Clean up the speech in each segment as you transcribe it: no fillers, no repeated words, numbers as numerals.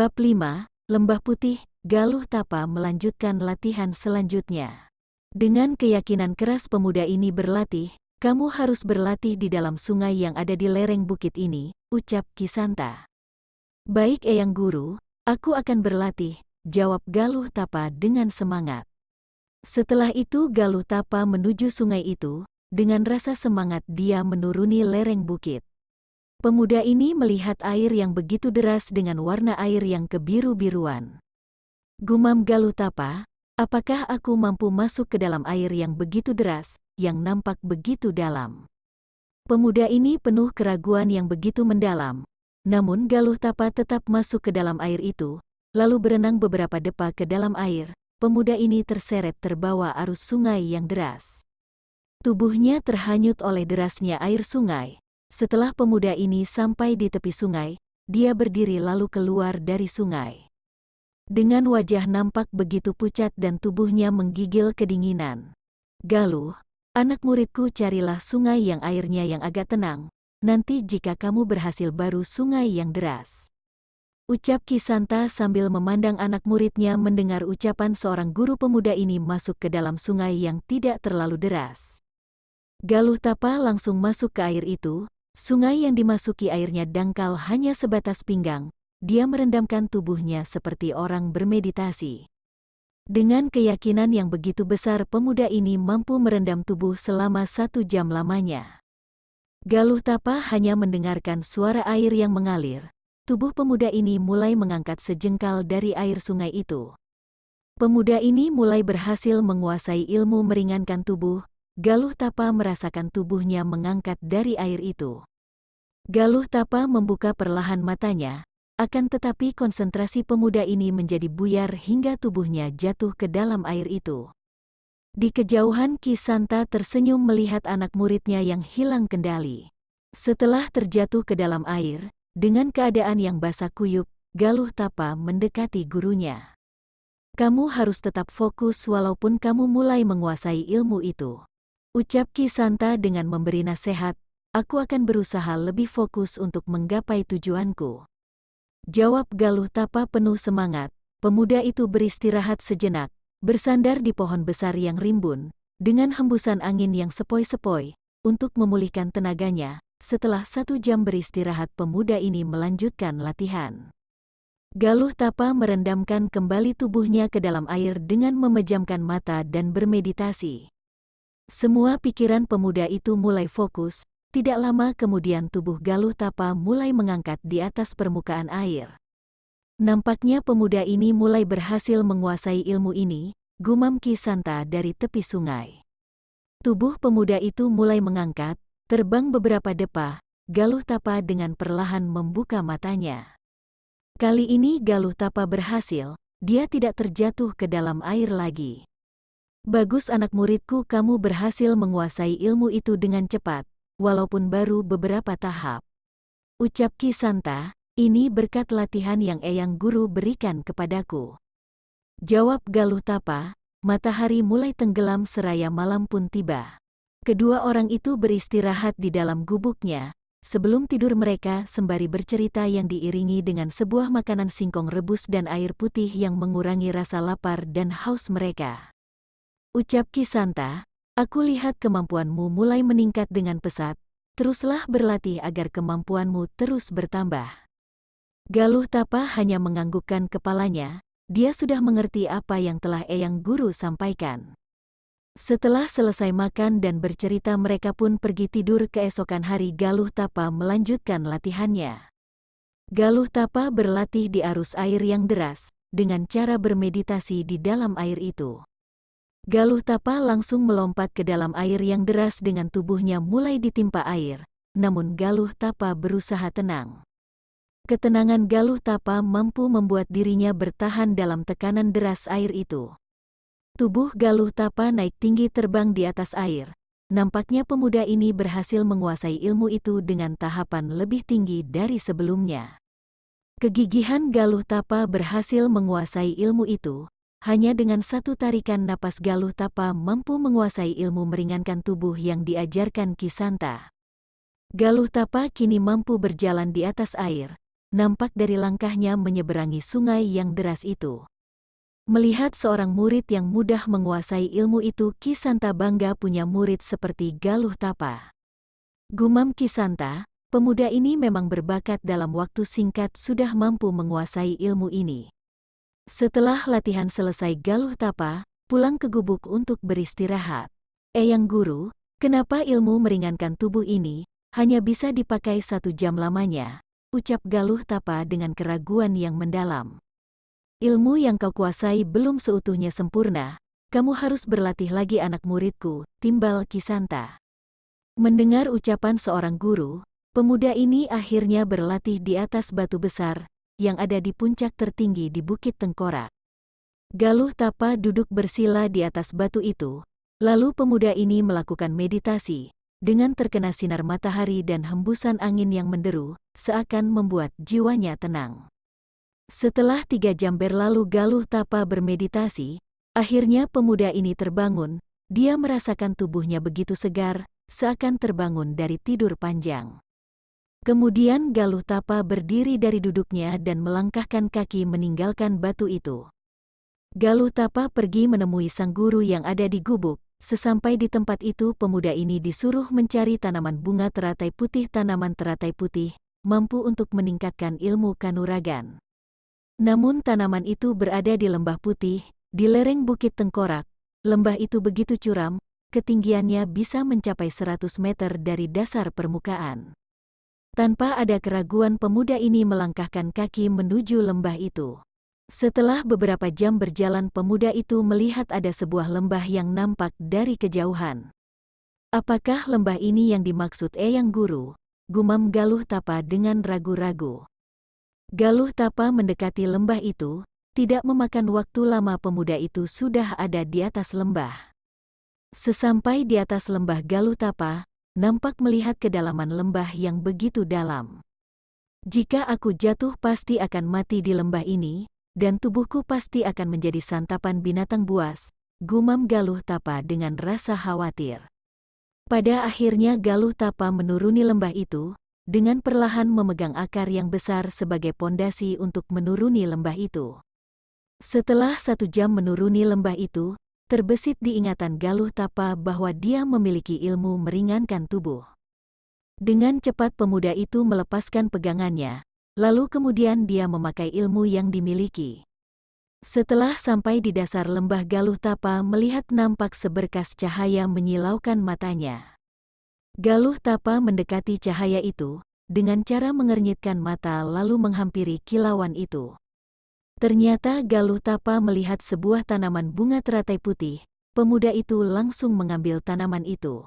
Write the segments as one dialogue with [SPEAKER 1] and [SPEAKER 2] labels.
[SPEAKER 1] Bab 5, Lembah Putih. Galuh Tapa melanjutkan latihan selanjutnya. Dengan keyakinan keras pemuda ini berlatih, "Kamu harus berlatih di dalam sungai yang ada di lereng bukit ini," ucap Kisanta. "Baik Eyang Guru, aku akan berlatih," jawab Galuh Tapa dengan semangat. Setelah itu Galuh Tapa menuju sungai itu, dengan rasa semangat dia menuruni lereng bukit. Pemuda ini melihat air yang begitu deras dengan warna air yang kebiru-biruan. Gumam Galuh Tapa, "Apakah aku mampu masuk ke dalam air yang begitu deras, yang nampak begitu dalam?" Pemuda ini penuh keraguan yang begitu mendalam. Namun Galuh Tapa tetap masuk ke dalam air itu, lalu berenang beberapa depa ke dalam air. Pemuda ini terseret terbawa arus sungai yang deras. Tubuhnya terhanyut oleh derasnya air sungai. Setelah pemuda ini sampai di tepi sungai, dia berdiri lalu keluar dari sungai. Dengan wajah nampak begitu pucat dan tubuhnya menggigil kedinginan. "Galuh, anak muridku, carilah sungai yang airnya yang agak tenang. Nanti jika kamu berhasil baru sungai yang deras," ucap Kisanta sambil memandang anak muridnya. Mendengar ucapan seorang guru, pemuda ini masuk ke dalam sungai yang tidak terlalu deras. Galuh Tapa langsung masuk ke air itu. Sungai yang dimasuki airnya dangkal hanya sebatas pinggang. Dia merendamkan tubuhnya seperti orang bermeditasi. Dengan keyakinan yang begitu besar, pemuda ini mampu merendam tubuh selama 1 jam lamanya. Galuh Tapa hanya mendengarkan suara air yang mengalir. Tubuh pemuda ini mulai mengangkat sejengkal dari air sungai itu. Pemuda ini mulai berhasil menguasai ilmu meringankan tubuh. Galuh Tapa merasakan tubuhnya mengangkat dari air itu. Galuh Tapa membuka perlahan matanya. Akan tetapi konsentrasi pemuda ini menjadi buyar hingga tubuhnya jatuh ke dalam air itu. Di kejauhan Kisanta tersenyum melihat anak muridnya yang hilang kendali. Setelah terjatuh ke dalam air, dengan keadaan yang basah kuyup, Galuh Tapa mendekati gurunya. "Kamu harus tetap fokus walaupun kamu mulai menguasai ilmu itu," ucap Kisanta dengan memberi nasihat. "Aku akan berusaha lebih fokus untuk menggapai tujuanku," jawab Galuh Tapa penuh semangat. Pemuda itu beristirahat sejenak, bersandar di pohon besar yang rimbun, dengan hembusan angin yang sepoi-sepoi, untuk memulihkan tenaganya. Setelah 1 jam beristirahat, pemuda ini melanjutkan latihan. Galuh Tapa merendamkan kembali tubuhnya ke dalam air dengan memejamkan mata dan bermeditasi. Semua pikiran pemuda itu mulai fokus. Tidak lama kemudian tubuh Galuh Tapa mulai mengangkat di atas permukaan air. "Nampaknya pemuda ini mulai berhasil menguasai ilmu ini," gumam Kisanta dari tepi sungai. Tubuh pemuda itu mulai mengangkat, terbang beberapa depa. Galuh Tapa dengan perlahan membuka matanya. Kali ini Galuh Tapa berhasil, dia tidak terjatuh ke dalam air lagi. "Bagus anak muridku, kamu berhasil menguasai ilmu itu dengan cepat. Walaupun baru beberapa tahap," ucap Kisanta. "Ini berkat latihan yang Eyang Guru berikan kepadaku," jawab Galuh Tapa. Matahari mulai tenggelam seraya malam pun tiba. Kedua orang itu beristirahat di dalam gubuknya. Sebelum tidur mereka sembari bercerita yang diiringi dengan sebuah makanan singkong rebus dan air putih yang mengurangi rasa lapar dan haus mereka. Ucap Kisanta, "Aku lihat kemampuanmu mulai meningkat dengan pesat. Teruslah berlatih agar kemampuanmu terus bertambah." Galuh Tapa hanya menganggukkan kepalanya. Dia sudah mengerti apa yang telah Eyang Guru sampaikan. Setelah selesai makan dan bercerita, mereka pun pergi tidur. Keesokan hari Galuh Tapa melanjutkan latihannya. Galuh Tapa berlatih di arus air yang deras, dengan cara bermeditasi di dalam air itu. Galuh Tapa langsung melompat ke dalam air yang deras dengan tubuhnya mulai ditimpa air. Namun Galuh Tapa berusaha tenang. Ketenangan Galuh Tapa mampu membuat dirinya bertahan dalam tekanan deras air itu. Tubuh Galuh Tapa naik tinggi terbang di atas air. Nampaknya pemuda ini berhasil menguasai ilmu itu dengan tahapan lebih tinggi dari sebelumnya. Kegigihan Galuh Tapa berhasil menguasai ilmu itu. Hanya dengan 1 tarikan napas Galuh Tapa mampu menguasai ilmu meringankan tubuh yang diajarkan Kisanta. Galuh Tapa kini mampu berjalan di atas air. nampak dari langkahnya menyeberangi sungai yang deras itu. Melihat seorang murid yang mudah menguasai ilmu itu, Kisanta bangga punya murid seperti Galuh Tapa. Gumam Kisanta, pemuda ini memang berbakat, dalam waktu singkat sudah mampu menguasai ilmu ini. Setelah latihan selesai, Galuh Tapa pulang ke gubuk untuk beristirahat. Eyang Guru, kenapa ilmu meringankan tubuh ini hanya bisa dipakai 1 jam lamanya? Ucap Galuh Tapa dengan keraguan yang mendalam. Ilmu yang kau kuasai belum seutuhnya sempurna, kamu harus berlatih lagi anak muridku, timbal Kisanta. Mendengar ucapan seorang guru, pemuda ini akhirnya berlatih di atas batu besar yang ada di puncak tertinggi di Bukit Tengkorak. Galuh Tapa duduk bersila di atas batu itu, lalu pemuda ini melakukan meditasi, dengan terkena sinar matahari dan hembusan angin yang menderu, seakan membuat jiwanya tenang. Setelah 3 jam berlalu Galuh Tapa bermeditasi, akhirnya pemuda ini terbangun. Dia merasakan tubuhnya begitu segar, seakan terbangun dari tidur panjang. Kemudian Galuh Tapa berdiri dari duduknya dan melangkahkan kaki meninggalkan batu itu. Galuh Tapa pergi menemui sang guru yang ada di gubuk. Sesampai di tempat itu, pemuda ini disuruh mencari tanaman bunga teratai putih. Tanaman teratai putih mampu untuk meningkatkan ilmu kanuragan. Namun tanaman itu berada di lembah putih, di lereng Bukit Tengkorak. Lembah itu begitu curam, ketinggiannya bisa mencapai 100 meter dari dasar permukaan. Tanpa ada keraguan, pemuda ini melangkahkan kaki menuju lembah itu. Setelah beberapa jam berjalan, pemuda itu melihat ada sebuah lembah yang nampak dari kejauhan. Apakah lembah ini yang dimaksud Eyang Guru? Gumam Galuh Tapa dengan ragu-ragu. Galuh Tapa mendekati lembah itu, tidak memakan waktu lama pemuda itu sudah ada di atas lembah. Sesampai di atas lembah, Galuh Tapa nampak melihat kedalaman lembah yang begitu dalam. Jika aku jatuh pasti akan mati di lembah ini, dan tubuhku pasti akan menjadi santapan binatang buas, gumam Galuh Tapa dengan rasa khawatir. Pada akhirnya Galuh Tapa menuruni lembah itu, dengan perlahan memegang akar yang besar sebagai pondasi untuk menuruni lembah itu. Setelah 1 jam menuruni lembah itu, terbesit di ingatan Galuh Tapa bahwa dia memiliki ilmu meringankan tubuh. Dengan cepat pemuda itu melepaskan pegangannya, lalu kemudian dia memakai ilmu yang dimiliki. Setelah sampai di dasar lembah, Galuh Tapa melihat nampak seberkas cahaya menyilaukan matanya. Galuh Tapa mendekati cahaya itu, dengan cara mengernyitkan mata lalu menghampiri kilauan itu. Ternyata Galuh Tapa melihat sebuah tanaman bunga teratai putih. Pemuda itu langsung mengambil tanaman itu.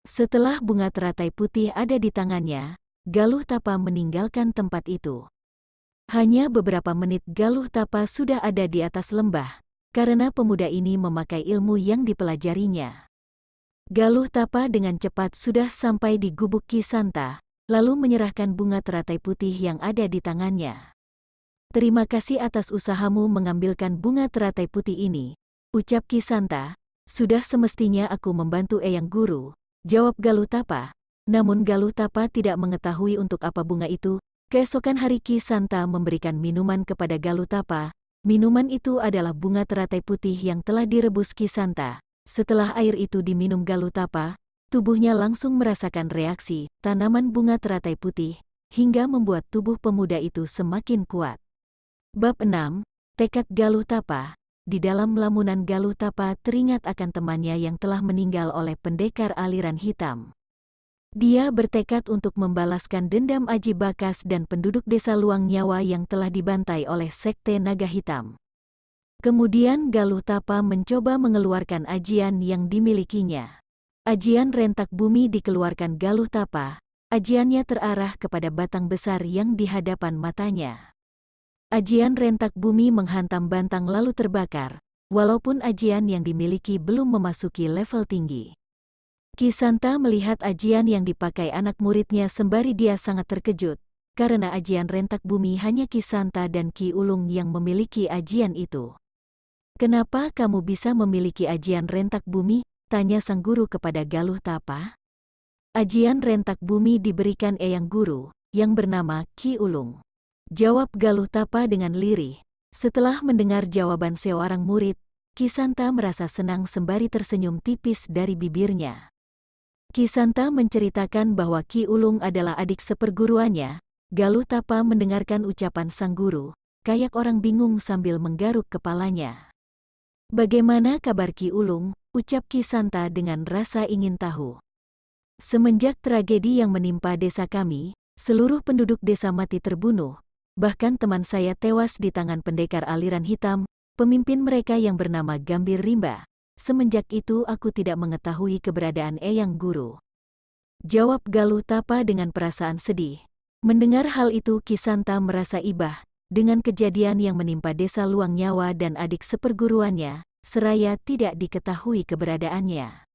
[SPEAKER 1] Setelah bunga teratai putih ada di tangannya, Galuh Tapa meninggalkan tempat itu. Hanya beberapa menit Galuh Tapa sudah ada di atas lembah, karena pemuda ini memakai ilmu yang dipelajarinya. Galuh Tapa dengan cepat sudah sampai di gubuk Kisanta, lalu menyerahkan bunga teratai putih yang ada di tangannya. Terima kasih atas usahamu mengambilkan bunga teratai putih ini, ucap Kisanta. Sudah semestinya aku membantu Eyang Guru, jawab Galuh Tapa. Namun Galuh Tapa tidak mengetahui untuk apa bunga itu. Keesokan hari Kisanta memberikan minuman kepada Galuh Tapa. Minuman itu adalah bunga teratai putih yang telah direbus Kisanta. Setelah air itu diminum Galuh Tapa, tubuhnya langsung merasakan reaksi tanaman bunga teratai putih, hingga membuat tubuh pemuda itu semakin kuat. Bab 6. Tekad Galuh Tapa. Di dalam lamunan Galuh Tapa teringat akan temannya yang telah meninggal oleh pendekar aliran hitam. Dia bertekad untuk membalaskan dendam Aji Bakas dan penduduk desa Luang Nyawa yang telah dibantai oleh sekte naga hitam. Kemudian Galuh Tapa mencoba mengeluarkan ajian yang dimilikinya. Ajian rentak bumi dikeluarkan Galuh Tapa. Ajiannya terarah kepada batang besar yang di hadapan matanya. Ajian rentak bumi menghantam batang lalu terbakar, walaupun ajian yang dimiliki belum memasuki level tinggi. Kisanta melihat ajian yang dipakai anak muridnya sembari dia sangat terkejut, karena ajian rentak bumi hanya Kisanta dan Ki Ulung yang memiliki ajian itu. Kenapa kamu bisa memiliki ajian rentak bumi? Tanya sang guru kepada Galuh Tapa. Ajian rentak bumi diberikan Eyang Guru, yang bernama Ki Ulung. Jawab Galuh Tapa dengan lirih. Setelah mendengar jawaban seorang murid, Kisanta merasa senang sembari tersenyum tipis dari bibirnya. Kisanta menceritakan bahwa Ki Ulung adalah adik seperguruannya. Galuh Tapa mendengarkan ucapan sang guru, kayak orang bingung sambil menggaruk kepalanya. "Bagaimana kabar Ki Ulung?" ucap Kisanta dengan rasa ingin tahu. "Semenjak tragedi yang menimpa desa kami, seluruh penduduk desa mati terbunuh. Bahkan teman saya tewas di tangan pendekar aliran hitam, pemimpin mereka yang bernama Gambir Rimba. Semenjak itu aku tidak mengetahui keberadaan Eyang Guru." Jawab Galuh Tapa dengan perasaan sedih. Mendengar hal itu Kisanta merasa ibah dengan kejadian yang menimpa desa Luang Nyawa dan adik seperguruannya, seraya tidak diketahui keberadaannya.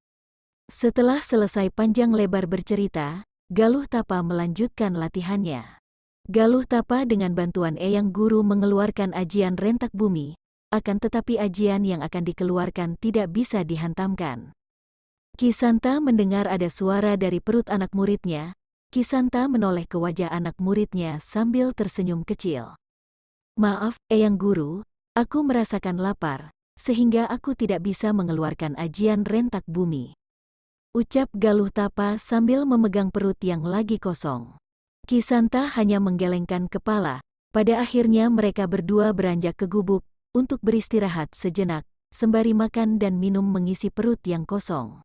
[SPEAKER 1] Setelah selesai panjang lebar bercerita, Galuh Tapa melanjutkan latihannya. Galuh Tapa dengan bantuan Eyang Guru mengeluarkan ajian rentak bumi, akan tetapi ajian yang akan dikeluarkan tidak bisa dihantamkan. Kisanta mendengar ada suara dari perut anak muridnya. Kisanta menoleh ke wajah anak muridnya sambil tersenyum kecil. "Maaf, Eyang Guru, aku merasakan lapar, sehingga aku tidak bisa mengeluarkan ajian rentak bumi," ucap Galuh Tapa sambil memegang perut yang lagi kosong. Kisanta hanya menggelengkan kepala. Pada akhirnya mereka berdua beranjak ke gubuk untuk beristirahat sejenak, sembari makan dan minum mengisi perut yang kosong.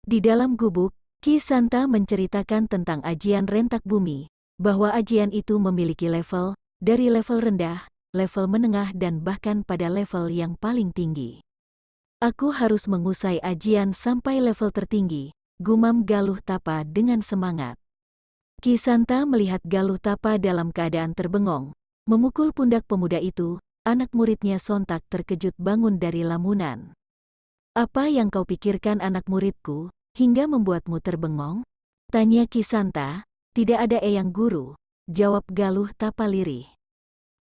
[SPEAKER 1] Di dalam gubuk, Kisanta menceritakan tentang ajian rentak bumi, bahwa ajian itu memiliki level, dari level rendah, level menengah dan bahkan pada level yang paling tinggi. "Aku harus mengusai ajian sampai level tertinggi," gumam Galuh Tapa dengan semangat. Kisanta melihat Galuh Tapa dalam keadaan terbengong, memukul pundak pemuda itu. Anak muridnya sontak terkejut bangun dari lamunan. "Apa yang kau pikirkan anak muridku, hingga membuatmu terbengong?" tanya Kisanta. "Tidak ada Eyang Guru," jawab Galuh Tapa lirih.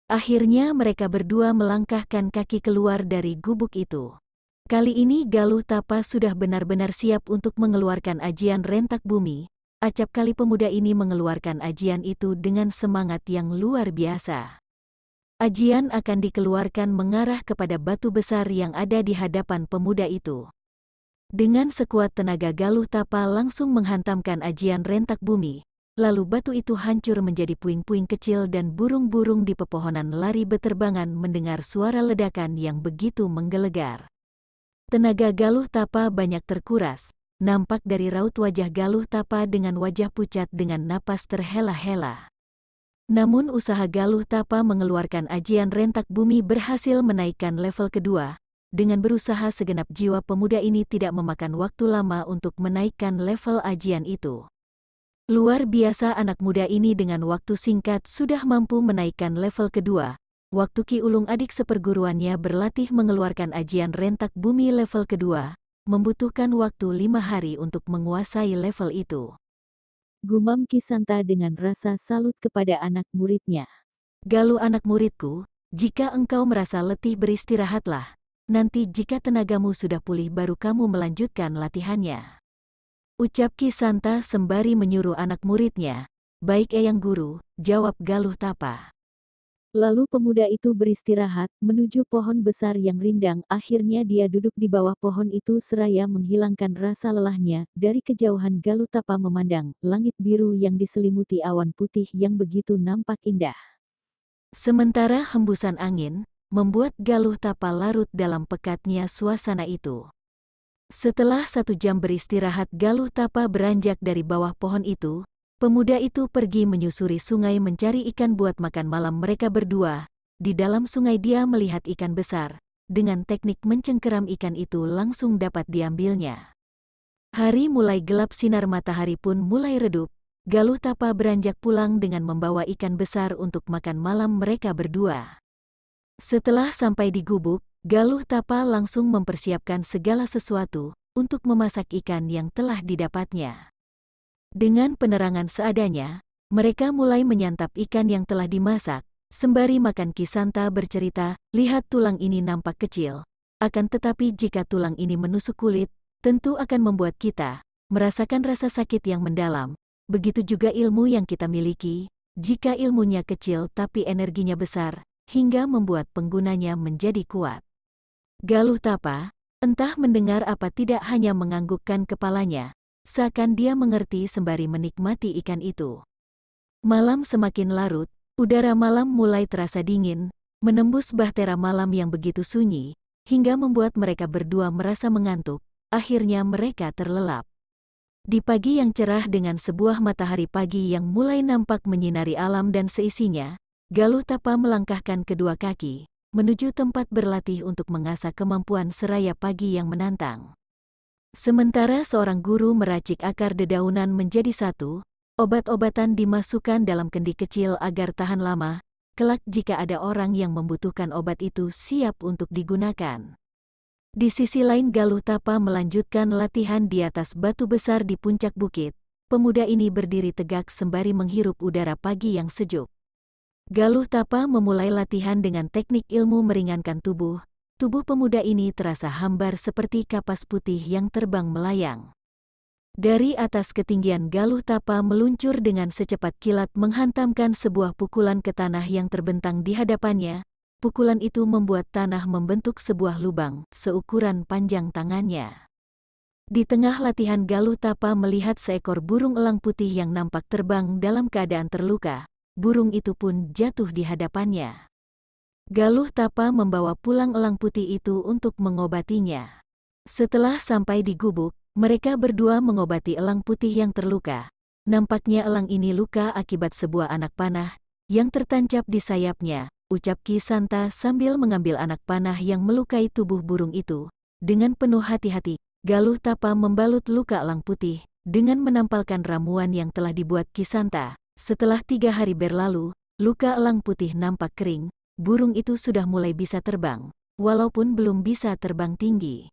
[SPEAKER 1] Akhirnya mereka berdua melangkahkan kaki keluar dari gubuk itu. Kali ini Galuh Tapa sudah benar-benar siap untuk mengeluarkan ajian rentak bumi. Acap kali pemuda ini mengeluarkan ajian itu dengan semangat yang luar biasa. Ajian akan dikeluarkan mengarah kepada batu besar yang ada di hadapan pemuda itu. Dengan sekuat tenaga Galuh Tapa langsung menghantamkan ajian rentak bumi, lalu batu itu hancur menjadi puing-puing kecil dan burung-burung di pepohonan lari beterbangan mendengar suara ledakan yang begitu menggelegar. Tenaga Galuh Tapa banyak terkuras. Nampak dari raut wajah Galuh Tapa dengan wajah pucat dengan napas terhela-hela. Namun usaha Galuh Tapa mengeluarkan ajian rentak bumi berhasil menaikkan level kedua. Dengan berusaha segenap jiwa pemuda ini tidak memakan waktu lama untuk menaikkan level ajian itu. Luar biasa anak muda ini dengan waktu singkat sudah mampu menaikkan level kedua. Waktu Ki Ulung adik seperguruannya berlatih mengeluarkan ajian rentak bumi level kedua, membutuhkan waktu 5 hari untuk menguasai level itu. Gumam Kisanta dengan rasa salut kepada anak muridnya. "Galuh anak muridku, jika engkau merasa letih beristirahatlah. Nanti jika tenagamu sudah pulih baru kamu melanjutkan latihannya," ucap Kisanta sembari menyuruh anak muridnya. "Baik Eyang Guru," jawab Galuh Tapa. Lalu pemuda itu beristirahat, menuju pohon besar yang rindang. Akhirnya dia duduk di bawah pohon itu seraya menghilangkan rasa lelahnya. Dari kejauhan Galuh Tapa memandang langit biru yang diselimuti awan putih yang begitu nampak indah. Sementara hembusan angin membuat Galuh Tapa larut dalam pekatnya suasana itu. Setelah 1 jam beristirahat Galuh Tapa beranjak dari bawah pohon itu. Pemuda itu pergi menyusuri sungai mencari ikan buat makan malam mereka berdua. Di dalam sungai dia melihat ikan besar. Dengan teknik mencengkeram ikan itu langsung dapat diambilnya. Hari mulai gelap, sinar matahari pun mulai redup. Galuh Tapa beranjak pulang dengan membawa ikan besar untuk makan malam mereka berdua. Setelah sampai di gubuk, Galuh Tapa langsung mempersiapkan segala sesuatu untuk memasak ikan yang telah didapatnya. Dengan penerangan seadanya, mereka mulai menyantap ikan yang telah dimasak. Sembari makan Kisanta bercerita, "Lihat tulang ini nampak kecil. Akan tetapi jika tulang ini menusuk kulit, tentu akan membuat kita merasakan rasa sakit yang mendalam. Begitu juga ilmu yang kita miliki, jika ilmunya kecil tapi energinya besar, hingga membuat penggunanya menjadi kuat. Galuh Tapa, entah mendengar apa tidak hanya menganggukkan kepalanya, seakan dia mengerti sembari menikmati ikan itu. Malam semakin larut, udara malam mulai terasa dingin, menembus bahtera malam yang begitu sunyi, hingga membuat mereka berdua merasa mengantuk. Akhirnya mereka terlelap. Di pagi yang cerah dengan sebuah matahari pagi yang mulai nampak menyinari alam dan seisinya, Galuh Tapa melangkahkan kedua kaki, menuju tempat berlatih untuk mengasah kemampuan seraya pagi yang menantang. Sementara seorang guru meracik akar dedaunan menjadi satu, obat-obatan dimasukkan dalam kendi kecil agar tahan lama, kelak jika ada orang yang membutuhkan obat itu siap untuk digunakan. Di sisi lain Galuh Tapa melanjutkan latihan di atas batu besar di puncak bukit. Pemuda ini berdiri tegak sembari menghirup udara pagi yang sejuk. Galuh Tapa memulai latihan dengan teknik ilmu meringankan tubuh. Tubuh pemuda ini terasa hambar seperti kapas putih yang terbang melayang. Dari atas ketinggian Galuh Tapa meluncur dengan secepat kilat menghantamkan sebuah pukulan ke tanah yang terbentang di hadapannya. Pukulan itu membuat tanah membentuk sebuah lubang seukuran panjang tangannya. Di tengah latihan Galuh Tapa melihat seekor burung elang putih yang nampak terbang dalam keadaan terluka. Burung itu pun jatuh di hadapannya. Galuh Tapa membawa pulang elang putih itu untuk mengobatinya. Setelah sampai di gubuk, mereka berdua mengobati elang putih yang terluka. Nampaknya elang ini luka akibat sebuah anak panah yang tertancap di sayapnya, ucap Ki Santa sambil mengambil anak panah yang melukai tubuh burung itu. Dengan penuh hati-hati, Galuh Tapa membalut luka elang putih dengan menampalkan ramuan yang telah dibuat Ki Santa. Setelah 3 hari berlalu, luka elang putih nampak kering, burung itu sudah mulai bisa terbang, walaupun belum bisa terbang tinggi.